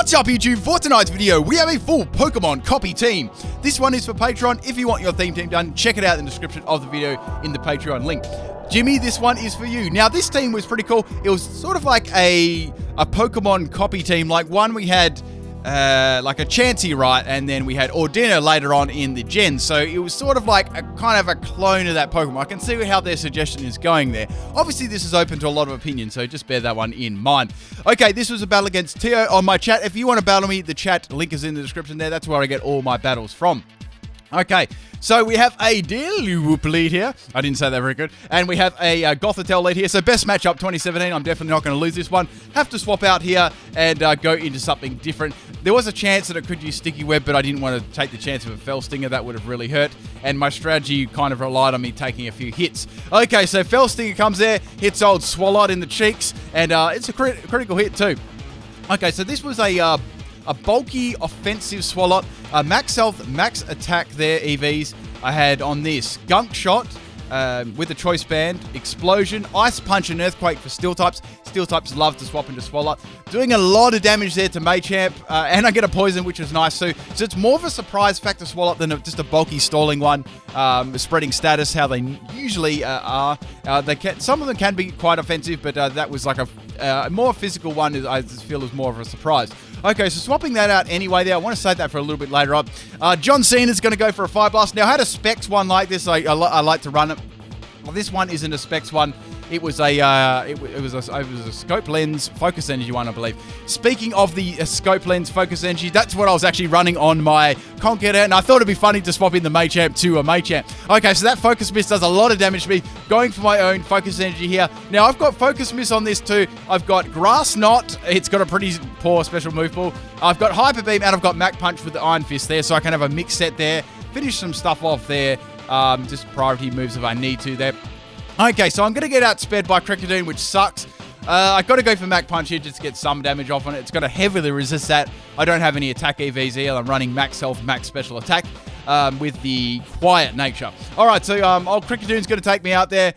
What's up YouTube? For tonight's video, we have a full Pokemon copy team. This one is for Patreon. If you want your theme team done, check it out in the description of the video in the Patreon link. Jimmy, this one is for you. Now, this team was pretty cool. It was sort of like a Pokemon copy team. Like one we had like a Chansey, right? And then we had Ordina later on in the gen. So it was sort of like a kind of a clone of that Pokemon. I can see how their suggestion is going there. Obviously, this is open to a lot of opinions, so just bear that one in mind. Okay, this was a battle against Tio on my chat. If you want to battle me, the chat link is in the description there. That's where I get all my battles from. Okay, so we have a Whoop lead here. I didn't say that very good. And we have a Gothitelle lead here. So best matchup 2017. I'm definitely not going to lose this one. Have to swap out here and go into something different. There was a chance that it could use Sticky Web, but I didn't want to take the chance of a Fell Stinger. That would have really hurt. And my strategy kind of relied on me taking a few hits. Okay, so Fell Stinger comes there, hits old Swalot in the cheeks, and it's a critical hit too. Okay, so this was a bulky offensive Swalot. Max health, max attack there, EVs. I had on this Gunk Shot with a Choice Band, Explosion, Ice Punch, and Earthquake for Steel types. Steel types love to swap into Swalot. Doing a lot of damage there to Machamp, and I get a Poison, which is nice too. So it's more of a surprise factor Swalot than just a bulky stalling one. Spreading status, how they usually are. Some of them can be quite offensive, but that was like a more physical one. I just feel is more of a surprise. Okay, so swapping that out anyway there. I want to save that for a little bit later on. John Cena's going to go for a Fire Blast. Now, I had a Specs one like this. I like to run it. Well, this one isn't a Specs one. It was a Scope Lens Focus Energy one, I believe. Speaking of the Scope Lens Focus Energy, that's what I was actually running on my Conqueror, and I thought it'd be funny to swap in the Machamp to a Machamp. Okay, so that Focus Mist does a lot of damage to me. Going for my own Focus Energy here. Now, I've got Focus Mist on this too. I've got Grass Knot. It's got a pretty poor special move pool. I've got Hyper Beam, and I've got Mach Punch with the Iron Fist there, so I can have a mix set there. Finish some stuff off there. Just priority moves if I need to there. Okay, so I'm going to get outsped by Kricketune, which sucks. I got to go for Mach Punch here just to get some damage off on it. It's got to heavily resist that. I don't have any attack EVs either. I'm running max health, max special attack with the quiet nature. All right, so old Krickatune's going to take me out there,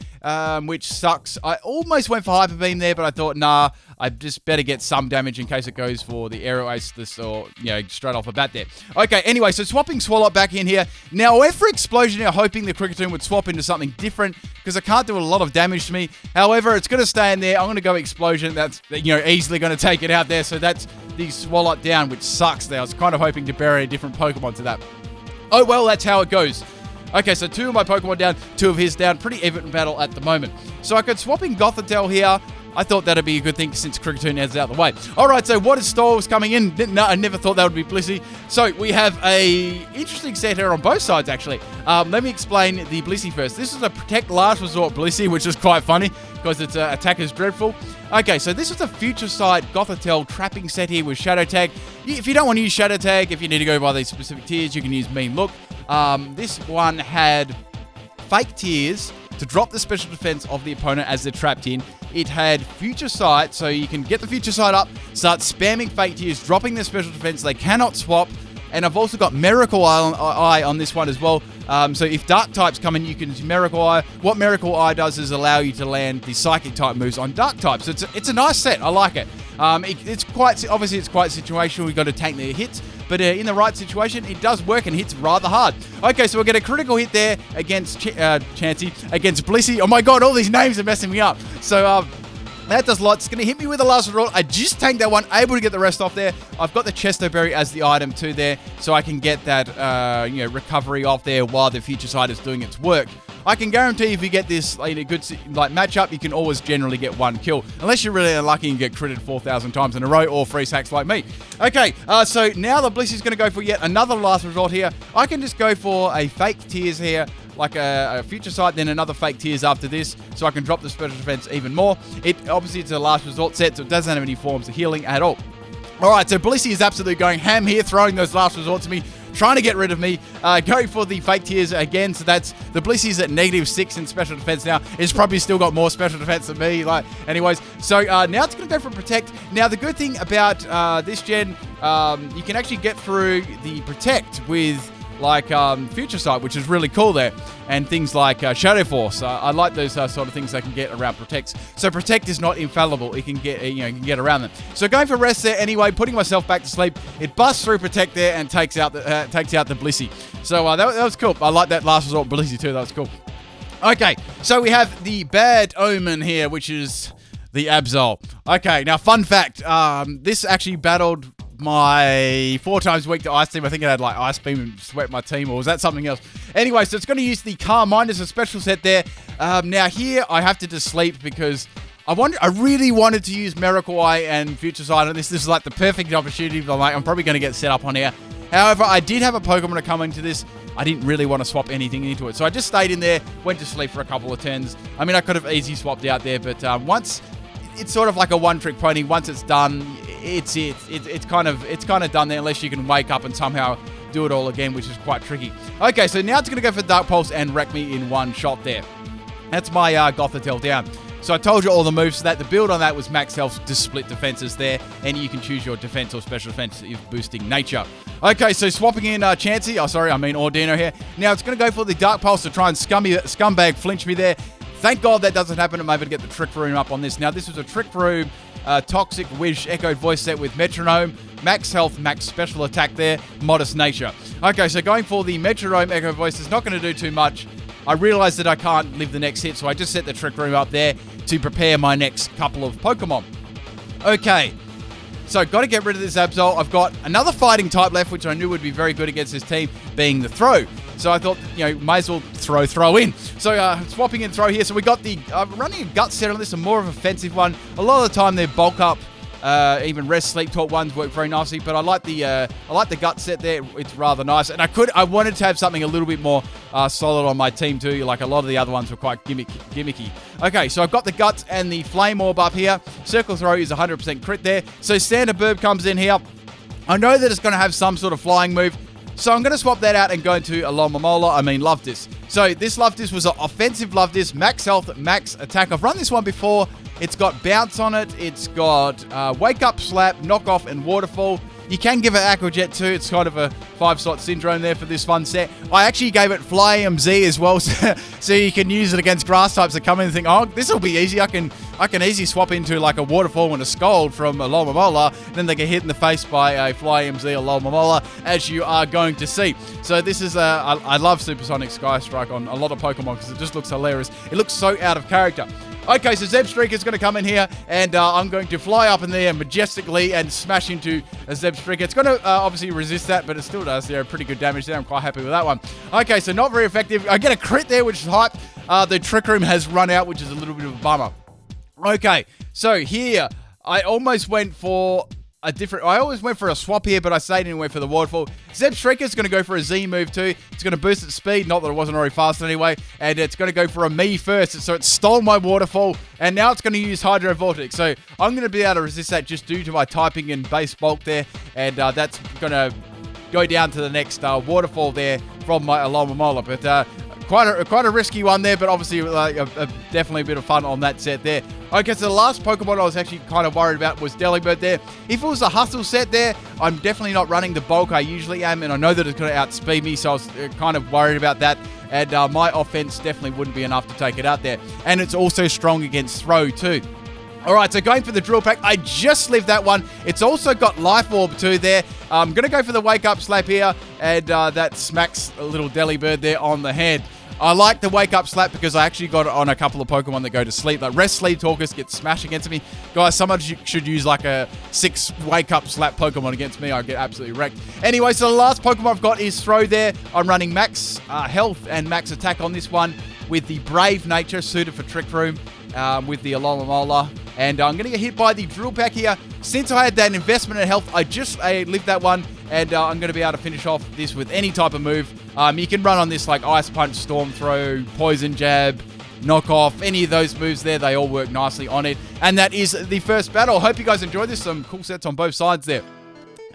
which sucks. I almost went for Hyper Beam there, but I thought, nah, I just better get some damage in case it goes for the Aero Ace this or, straight off the bat there. Okay, anyway, so swapping Swalot back in here. Now, I went for Explosion here, hoping the Kricketune would swap into something different because it can't do a lot of damage to me. However, it's going to stay in there. I'm going to go Explosion. That's, easily going to take it out there. So that's the Swalot down, which sucks there. I was kind of hoping to bury a different Pokemon to that. Oh, well, that's how it goes. Okay, so 2 of my Pokemon down, 2 of his down. Pretty even battle at the moment. So I could swap in Gothitelle here. I thought that'd be a good thing since Kricketune is out of the way. All right, so what is Storms coming in? No, I never thought that would be Blissey. So we have a interesting set here on both sides, actually. Let me explain the Blissey first. This is a Protect Last Resort Blissey, which is quite funny because its attack is dreadful. Okay, so this is a Future Sight Gothitelle trapping set here with Shadow Tag. If you don't want to use Shadow Tag, if you need to go by these specific tiers, you can use Mean Look. This one had Fake Tears to drop the special defense of the opponent as they're trapped in. It had Future Sight, so you can get the Future Sight up, start spamming Fake Tears, dropping their special defense. They cannot swap. And I've also got Miracle Eye on this one as well. So if Dark types come in, you can use Miracle Eye. What Miracle Eye does is allow you to land the Psychic type moves on Dark types. So it's a nice set. I like it. It's quite situational. We've got to tank the hits. But in the right situation, it does work and hits rather hard. Okay, so we'll get a critical hit there against Chansey, against Blissey. Oh my god, all these names are messing me up. So that does a lot. It's going to hit me with the last resort. I just tanked that one, able to get the rest off there. I've got the Chesto Berry as the item too there, so I can get that recovery off there while the Future Sight is doing its work. I can guarantee if you get this in a good matchup, you can always generally get 1 kill. Unless you're really unlucky and get critted 4,000 times in a row or freeze hacks like me. Okay, so now the Blissey's going to go for yet another last resort here. I can just go for a Fake Tears here, like a Future Sight, then another Fake Tears after this, so I can drop the special defense even more. Obviously, it's a last resort set, so it doesn't have any forms of healing at all. All right, so Blissey is absolutely going ham here, throwing those last resorts at me, trying to get rid of me. Going for the Fake Tears again, so that's the Blissey's at -6 in special defense now. It's probably still got more special defense than me. Anyways, so now it's going to go for Protect. Now, the good thing about this gen, you can actually get through the Protect with like Future Sight, which is really cool there, and things like Shadow Force. I like those sort of things they can get around Protects. So Protect is not infallible; it can get you can get around them. So going for rest there anyway, putting myself back to sleep. It busts through Protect there and takes out the Blissey. So that was cool. I like that last resort Blissey too. That was cool. Okay, so we have the Bad Omen here, which is the Absol. Okay, now fun fact, this actually battled my 4 times weak to Ice Team. I think it had like Ice Beam and Sweat my team, or was that something else? Anyway, so it's going to use the Calm Mind as a special set there. Now here, I have to just sleep because I really wanted to use Miracle Eye and Future Sight on this. This is like the perfect opportunity, but I'm probably going to get set up on here. However, I did have a Pokemon to come into this. I didn't really want to swap anything into it. So I just stayed in there, went to sleep for a couple of turns. I mean, I could have easily swapped out there, but once it's sort of like a one-trick pony. Once it's done, it's kind of done there, unless you can wake up and somehow do it all again, which is quite tricky. Okay, so now it's going to go for Dark Pulse and wreck me in one shot there. That's my Gothitelle down. So I told you all the moves. So that the build on that was max health to split defenses there, and you can choose your defense or special defense if boosting nature. Okay, so swapping in Chansey. Ordino here. Now it's going to go for the Dark Pulse to try and scumbag flinch me there. Thank God that doesn't happen. I'm able to get the Trick Room up on this. Now this was a Trick Room Toxic Wish Echoed Voice set with Metronome, max health, max special attack there, modest nature. Okay, so going for the Metronome Echo Voice is not going to do too much. I realized that I can't live the next hit, so I just set the Trick Room up there to prepare my next couple of Pokemon. Okay, so got to get rid of this Absol. I've got another fighting type left, which I knew would be very good against this team, being the Throw. So I thought, might as well throw in. So swapping in Throw here. So we got the running a Gut set on this, a more of an offensive one. A lot of the time they bulk up. Even Rest Sleep Talk ones work very nicely, but I like the Gut set there. It's rather nice, and I wanted to have something a little bit more solid on my team too. Like a lot of the other ones were quite gimmicky. Okay, so I've got the Guts and the Flame Orb up here. Circle Throw is 100% crit there. So Standard Burb comes in here. I know that it's going to have some sort of flying move, so I'm going to swap that out and go into a Luftis. So this Luftis was an offensive Luftis, max health, max attack. I've run this one before. It's got Bounce on it. It's got Wake Up, Slap, Knock Off, and Waterfall. You can give it Aqua Jet too. It's kind of a 5-slot syndrome there for this fun set. I actually gave it Fly MZ as well, so you can use it against grass types that come in and think, oh, this will be easy. I can easily swap into like a Waterfall and a Scold from a Alomomola. Then they get hit in the face by a Fly MZ or Alomomola, as you are going to see. So this is I love Supersonic Sky Strike on a lot of Pokemon because it just looks hilarious. It looks so out of character. Okay, so Zebstreaker is going to come in here, and I'm going to fly up in there majestically and smash into a Zebstreaker. It's going to obviously resist that, but it still does pretty good damage there. I'm quite happy with that one. Okay, so not very effective. I get a crit there, which is hype. The Trick Room has run out, which is a little bit of a bummer. Okay, so here, I almost went for I always went for a swap here, but I stayed and went for the Waterfall. Zebstreaker is going to go for a Z move too. It's going to boost its speed, not that it wasn't already fast anyway, and it's going to go for a me first. So it stole my Waterfall, and now it's going to use Hydro Vortex. So I'm going to be able to resist that just due to my typing and base bulk there, and that's going to go down to the next Waterfall there from my Alomomola. But quite a risky one there, but obviously definitely a bit of fun on that set there. Okay, so the last Pokemon I was actually kind of worried about was Delibird there. If it was a Hustle set there, I'm definitely not running the bulk I usually am, and I know that it's going to outspeed me, so I was kind of worried about that. And my offense definitely wouldn't be enough to take it out there. And it's also strong against Throw too. All right, so going for the Drill Pack, I just lived that one. It's also got Life Orb too there. I'm going to go for the Wake Up Slap here, and that smacks a little Delibird there on the head. I like the Wake Up Slap because I actually got it on a couple of Pokemon that go to sleep. Like Rest Sleep Talkers get smashed against me. Guys, someone should use like a 6 Wake Up Slap Pokemon against me. I get absolutely wrecked. Anyway, so the last Pokemon I've got is Throw there. I'm running max health and max attack on this one with the Brave Nature suited for Trick Room with the Alomomola. And I'm going to get hit by the Drill Pack here. Since I had that investment in health, I just lived that one. And I'm going to be able to finish off this with any type of move. You can run on this like Ice Punch, Storm Throw, Poison Jab, Knock Off. Any of those moves there, they all work nicely on it. And that is the first battle. Hope you guys enjoyed this. Some cool sets on both sides there.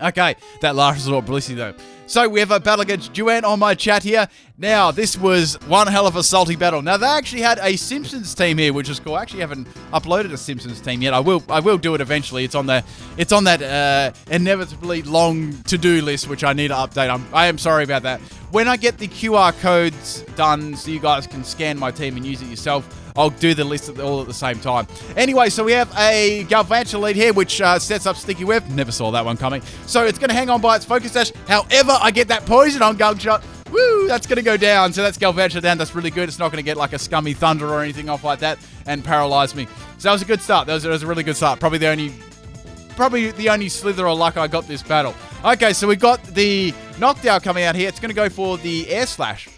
Okay, that last resort Blissey though. So we have a battle against Juan on my chat here. Now, this was one hell of a salty battle. Now, they actually had a Simpsons team here, which is cool. I actually haven't uploaded a Simpsons team yet. I will do it eventually. It's on that inevitably long to-do list, which I need to update. I am sorry about that. when I get the QR codes done so you guys can scan my team and use it yourself, I'll do the list all at the same time. Anyway, so we have a Galvantula lead here, which sets up Sticky Web. Never saw that one coming. So it's going to hang on by its focus dash. However, I get that poison on Gunshot. Woo, that's going to go down. So that's Galvantula down. That's really good. It's not going to get like a scummy thunder or anything off like that and paralyze me. So that was a good start. That was a really good start. Probably the only slither of luck I got this battle. Okay, so we got the knockdown coming out here. It's going to go for the Air Slash.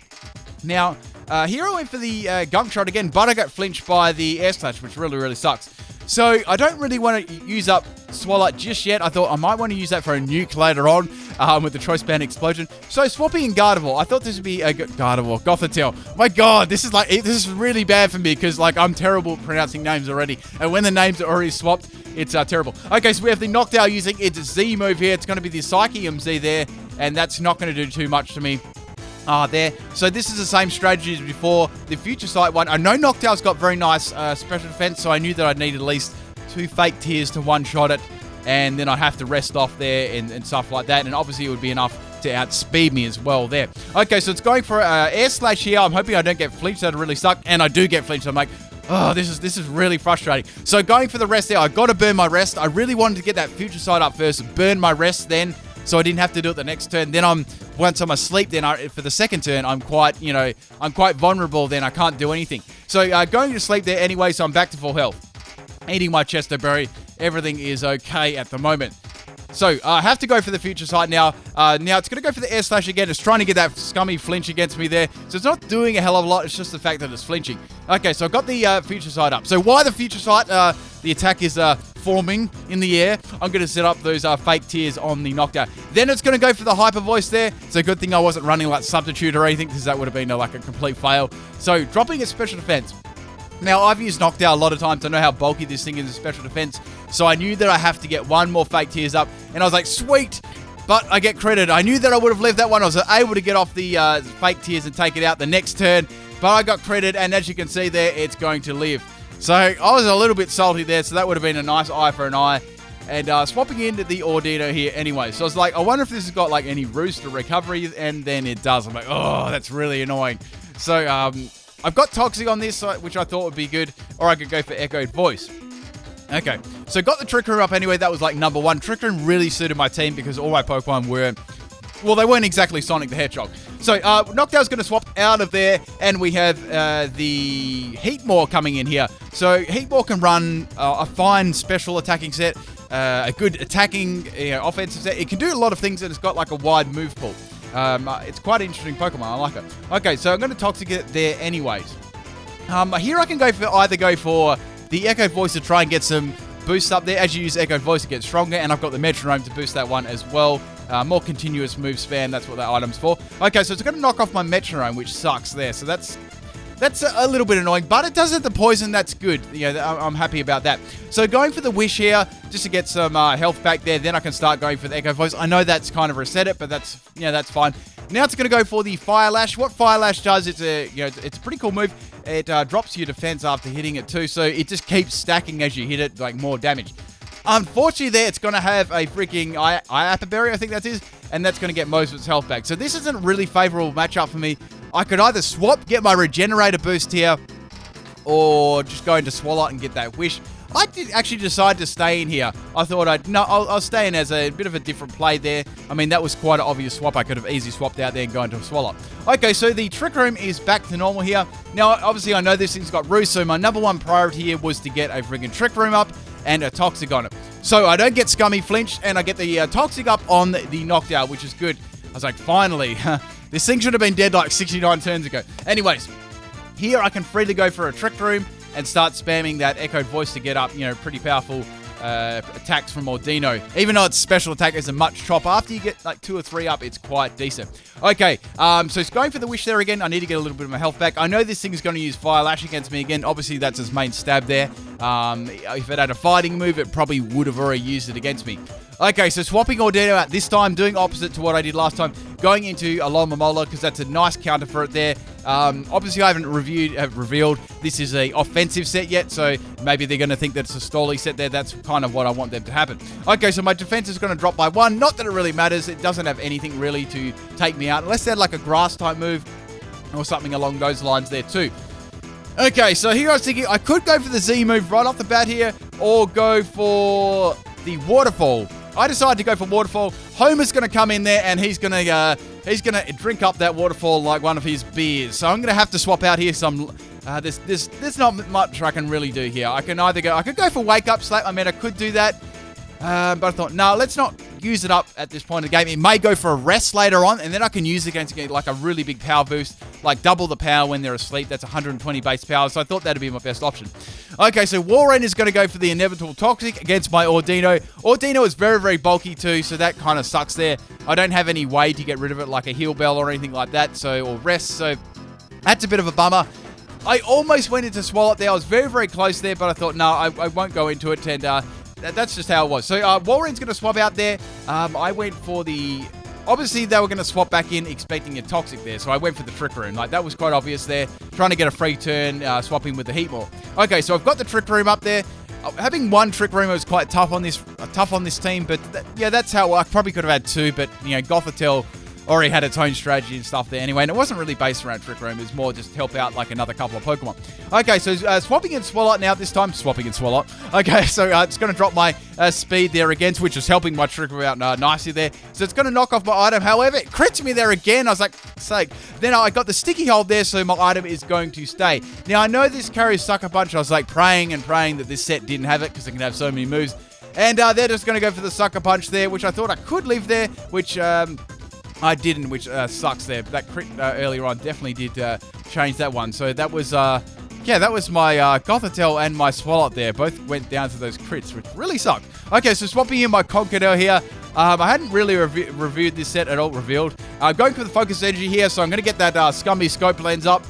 Now, here I went for the Gunk Shot again, but I got flinched by the Air Slash, which really, really sucks. So I don't really want to use up Swallow just yet. I thought I might want to use that for a nuke later on with the Choice Band Explosion. So swapping in Gardevoir, I thought this would be a Gardevoir, Gothitelle. My God, this is really bad for me because like I'm terrible at pronouncing names already. And when the names are already swapped, it's terrible. Okay, so we have the Knockdown using its Z move here. It's going to be the Psychium Z there, and that's not going to do too much to me. There. So this is the same strategy as before. The Future Sight one. I know Noctow's got very nice special defense, so I knew that I'd need at least 2 fake tears to one-shot it, and then I'd have to rest off there and stuff like that, and obviously it would be enough to outspeed me as well there. Okay, so it's going for Air Slash here. I'm hoping I don't get flinched. That'd really suck, and I do get flinched. I'm like, oh, this is really frustrating. So going for the rest there, I got to burn my rest. I really wanted to get that Future Sight up first, burn my rest then, so I didn't have to do it the next turn. Then once I'm asleep, then for the second turn, I'm quite vulnerable. Then I can't do anything. So going to sleep there anyway, so I'm back to full health. Eating my Chesto Berry, everything is okay at the moment. So I have to go for the Future Sight now. Now it's going to go for the Air Slash again. It's trying to get that scummy flinch against me there. So it's not doing a hell of a lot. It's just the fact that it's flinching. Okay, so I've got the Future Sight up. So why the Future Sight? The attack is forming in the air. I'm going to set up those fake tears on the knockdown. Then it's going to go for the Hyper Voice there. It's a good thing I wasn't running like Substitute or anything because that would have been like a complete fail. So dropping its special defense. Now, I've used Knockdown a lot of times. I know how bulky this thing is in special defense. So I knew that I have to get one more fake tears up. And I was like, sweet. But I get credit. I knew that I would have left that one. I was able to get off the fake tears and take it out the next turn. But I got credit. And as you can see there, it's going to live. So I was a little bit salty there. So that would have been a nice eye for an eye. And swapping into the Audino here anyway. So I was like, I wonder if this has got like any roost or recovery. And then it does. I'm like, oh, that's really annoying. So, I've got Toxic on this, which I thought would be good, or I could go for Echoed Voice. Okay, so got the Trick Room up anyway. That was like number one. Trick Room really suited my team because all my Pokemon were, well, they weren't exactly Sonic the Hedgehog. So Knockdown's going to swap out of there, and we have the Heatmore coming in here. So Heatmore can run a fine special attacking set, a good attacking offensive set. It can do a lot of things, and it's got like a wide move pool. It's quite an interesting Pokemon. I like it. Okay, so I'm going to Toxic it there anyways. Here I can either go for the Echo Voice to try and get some boosts up there. As you use Echo Voice, it gets stronger, and I've got the Metronome to boost that one as well. More continuous move span. That's what that item's for. Okay, so it's going to knock off my Metronome, which sucks there. So that's a little bit annoying, but it does have the poison. That's good. I'm happy about that. So going for the Wish here, just to get some health back there. Then I can start going for the Echo Voice. I know that's kind of reset it, but that's fine. Now it's going to go for the Fire Lash. What Fire Lash does, it's a pretty cool move. It drops your defense after hitting it too, so it just keeps stacking as you hit it, like more damage. Unfortunately there, it's going to have a freaking Iapa Berry, I think that is, and that's going to get most of its health back. So this isn't a really favorable matchup for me. I could either swap, get my Regenerator boost here, or just go into Swallow and get that Wish. I did actually decide to stay in here. I thought I'll stay in as a bit of a different play there. I mean, that was quite an obvious swap. I could have easily swapped out there and gone to a Swallow. Okay, so the Trick Room is back to normal here. Now, obviously, I know this thing's got Roost, so my number one priority here was to get a friggin' Trick Room up and a Toxic on it. So I don't get Scummy flinched, and I get the Toxic up on the Knockdown, which is good. I was like, finally. This thing should have been dead like 69 turns ago. Anyways, here I can freely go for a Trick Room and start spamming that Echoed Voice to get up, pretty powerful attacks from Audino. Even though its special attack isn't much chop, after you get like 2 or 3 up, it's quite decent. Okay, so it's going for the Wish there again. I need to get a little bit of my health back. I know this thing is going to use Fire Lash against me again. Obviously, that's its main stab there. If it had a fighting move, it probably would have already used it against me. Okay, so swapping Audino out this time, doing opposite to what I did last time, going into Alomomola because that's a nice counter for it there. Obviously, I haven't revealed this is a offensive set yet, so maybe they're going to think that it's a stally set there. That's kind of what I want them to happen. Okay, so my defense is going to drop by 1. Not that it really matters. It doesn't have anything really to take me out, unless they had like a grass type move or something along those lines there too. Okay, so here I was thinking I could go for the Z move right off the bat here, or go for the waterfall. I decided to go for waterfall. Homer's going to come in there, and he's going to drink up that waterfall like one of his beers. So I'm going to have to swap out here some. There's not much I can really do here. I could go for wake up slap. I mean, I could do that, but I thought no, let's not use it up at this point of the game. It may go for a rest later on, and then I can use it against like a really big power boost, like double the power when they're asleep. That's 120 base power, so I thought that'd be my best option. Okay, so Warren is going to go for the inevitable toxic against my Ordino. Ordino is very, very bulky too, so that kind of sucks there. I don't have any way to get rid of it, like a heal bell or anything like that, or rest, so that's a bit of a bummer. I almost went into Swallow there. I was very, very close there, but I thought, no, I won't go into it, and that's just how it was. So Warren's going to swap out there. I went for the... Obviously, they were going to swap back in expecting a Toxic there, so I went for the Trick Room. Like, that was quite obvious there. Trying to get a free turn, swapping with the Heat Ball. Okay, so I've got the Trick Room up there. Having one Trick Room was quite tough on this team, but yeah, that's how I probably could have had 2, but, you know, Gothitelle already had its own strategy and stuff there anyway, and it wasn't really based around Trick Room. It was more just help out like another couple of Pokemon. Okay, so swapping in Swalot now this time. Swapping in Swalot. Okay, so it's going to drop my speed there again, which is helping my Trick Room out nicely there. So it's going to knock off my item. However, it crits me there again. I was like, sake. Then I got the sticky hold there, so my item is going to stay. Now, I know this carries Sucker Punch. I was like praying and praying that this set didn't have it because it can have so many moves. And they're just going to go for the Sucker Punch there, which I thought I could leave there, which... I didn't, which sucks there. But that crit earlier on definitely did change that one. So that was, that was my Gothitelle and my Swalot there. Both went down to those crits, which really sucked. Okay, so swapping in my Conkeldurr here. I hadn't really reviewed this set at all, going for the Focus Energy here, so I'm going to get that Scumby Scope Lens up.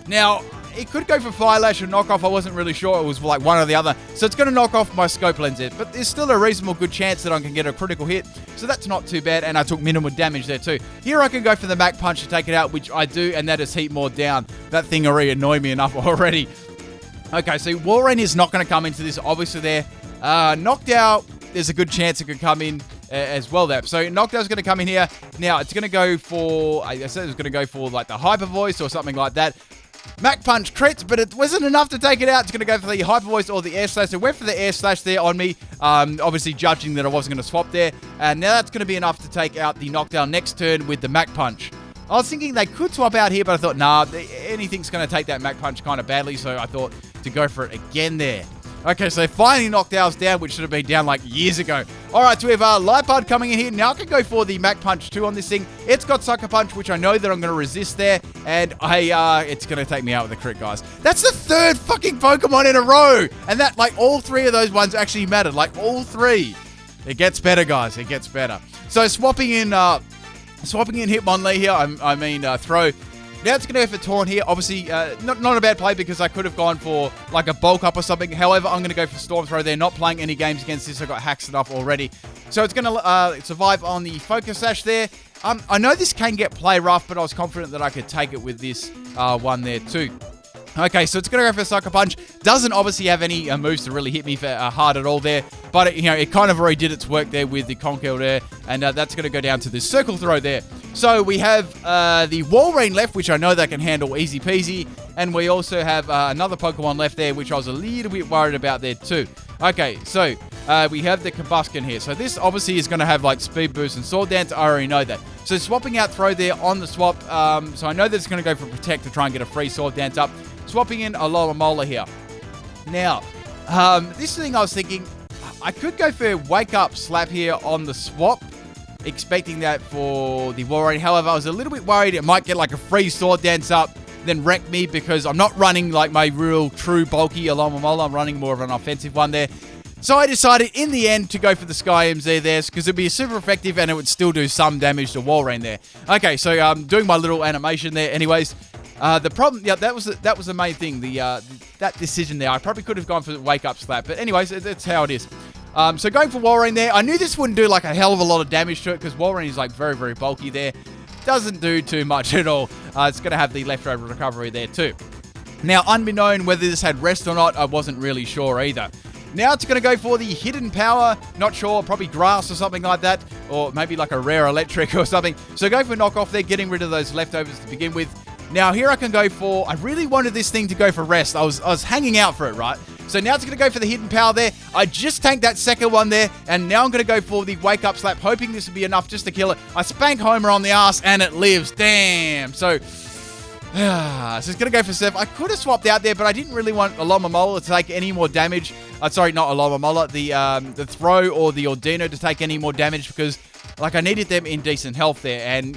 Now... It could go for Fire Lash or Knock Off. I wasn't really sure. It was like one or the other. So it's going to knock off my Scope Lens there. But there's still a reasonable good chance that I can get a critical hit. So that's not too bad. And I took minimal damage there too. Here I can go for the Mac Punch to take it out, which I do. And that is Heat More down. That thing already annoyed me enough already. Okay, so Walrein is not going to come into this. Obviously there. Knocked Out, there's a good chance it could come in as well there. So Knocked Out's going to come in here. Now it's going to go for, I said it was going to go for like the Hyper Voice or something like that. Mac Punch crits, but it wasn't enough to take it out. It's going to go for the Hyper Voice or the Air Slash. So it went for the Air Slash there on me, obviously judging that I wasn't going to swap there. And now that's going to be enough to take out the Knockdown next turn with the Mac Punch. I was thinking they could swap out here, but I thought, nah, anything's going to take that Mac Punch kind of badly, so I thought to go for it again there. Okay, so finally knocked ours down, which should have been down like years ago. All right, so we have Light Bud coming in here. Now I can go for the Mac Punch 2 on this thing. It's got Sucker Punch, which I know that I'm going to resist there, and it's going to take me out with a crit, guys. That's the third fucking Pokemon in a row, and that, like, all 3 of those ones actually mattered, like, all 3. It gets better, guys. It gets better. So swapping in Hitmonlee here, I mean Throw. Now it's going to go for Taunt here. Obviously, not a bad play because I could have gone for like a Bulk Up or something. However, I'm going to go for Storm Throw there. Not playing any games against this. I got hacks enough already. So it's going to survive on the Focus Sash there. I know this can get play rough, but I was confident that I could take it with this one there too. Okay, so it's going to go for Sucker Punch. Doesn't obviously have any moves to really hit me hard at all there. But, it kind of already did its work there with the Conkeldurr. And that's going to go down to the Circle Throw there. So we have the Walrein left, which I know they can handle easy peasy. And we also have another Pokemon left there, which I was a little bit worried about there too. Okay, so we have the Combustion here. So this obviously is going to have like Speed Boost and Sword Dance. I already know that. So swapping out Throw there on the swap. So I know that it's going to go for Protect to try and get a free Sword Dance up. Swapping in a Alomomola here. Now, this thing I was thinking, I could go for Wake Up Slap here on the swap, expecting that for the Walrein. However, I was a little bit worried it might get like a free Sword Dance up, then wreck me because I'm not running like my real true bulky Alomomola. I'm running more of an offensive one there. So I decided in the end to go for the Sky MZ there because it'd be super effective and it would still do some damage to Walrein there. Okay, so I'm doing my little animation there anyways. The problem, that was the main thing, that decision there. I probably could have gone for the Wake Up Slap, but anyways, that's how it is. So going for Walrein there, I knew this wouldn't do like a hell of a lot of damage to it because Walrein is like very, very bulky there. Doesn't do too much at all. it's going to have the leftover recovery there too. Now, unbeknown whether this had rest or not, I wasn't really sure either. Now it's going to go for the hidden power. Not sure, probably grass or something like that. Or maybe like a rare electric or something. So go for knockoff there, getting rid of those leftovers to begin with. Now here I can go for, I really wanted this thing to go for rest. I was hanging out for it, right? So now it's going to go for the hidden power there. I just tanked that second one there. And now I'm going to go for the wake up slap, hoping this would be enough just to kill it. I spank Homer on the ass and it lives. Damn. So it's going to go for Seth. I could have swapped out there, but I didn't really want Alomomola to take any more damage. Sorry, not Alomomola. The Throw or the Ordino to take any more damage because, like, I needed them in decent health there, and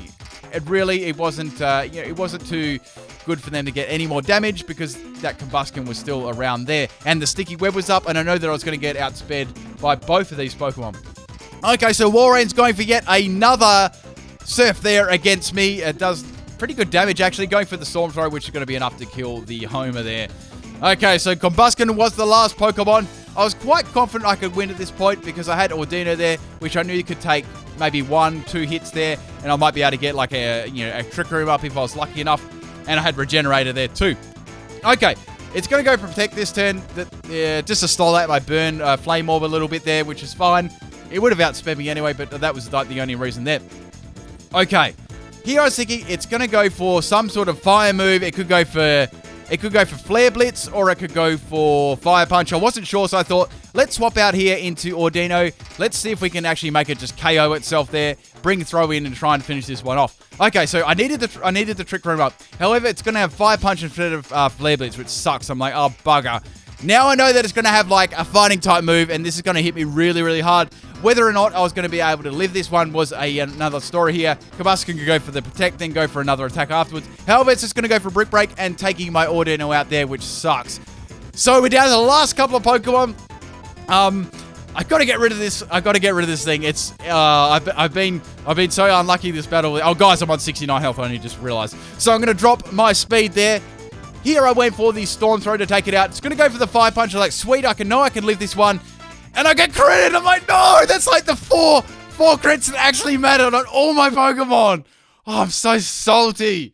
it wasn't it wasn't too good for them to get any more damage because that Combustion was still around there, and the Sticky Web was up, and I know that I was going to get outsped by both of these Pokemon. Okay, so Warren's going for yet another Surf there against me. It does pretty good damage, actually, going for the Storm Throw, which is going to be enough to kill the Homer there. Okay, so Combustion was the last Pokemon. I was quite confident I could win at this point because I had Ordino there, which I knew could take maybe 1-2 hits there, and I might be able to get like a Trick Room up if I was lucky enough. And I had Regenerator there too. Okay, it's going to go for Protect this turn. Just to stall out my burn Flame Orb a little bit there, which is fine. It would have outsped me anyway, but that was like the only reason there. Okay, here I was thinking it's going to go for some sort of fire move. It could go for Flare Blitz, or it could go for Fire Punch. I wasn't sure, so I thought, let's swap out here into Ordino. Let's see if we can actually make it just KO itself there. Bring Throw in and try and finish this one off. Okay, so I needed the Trick Room up. However, it's going to have Fire Punch instead of Flare Blitz, which sucks. I'm like, oh, bugger. Now I know that it's going to have like a fighting type move, and this is going to hit me really, really hard. Whether or not I was going to be able to live this one was another story here. Combustion could go for the Protect, then go for another attack afterwards. However, it's just going to go for Brick Break and taking my Ordino out there, which sucks. So we're down to the last couple of Pokemon. I got to get rid of this. I got to get rid of this thing. It's I've been so unlucky this battle. Oh, guys, I'm on 69 health. I only just realized. So I'm going to drop my speed there. Here I went for the Storm Throw to take it out. It's going to go for the Fire Punch. I'm like, sweet, I can live this one. And I get critted. I'm like, no, that's like the four crits that actually mattered on all my Pokemon. Oh, I'm so salty.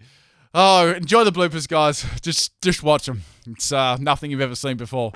Oh, enjoy the bloopers, guys. Just watch them. It's nothing you've ever seen before.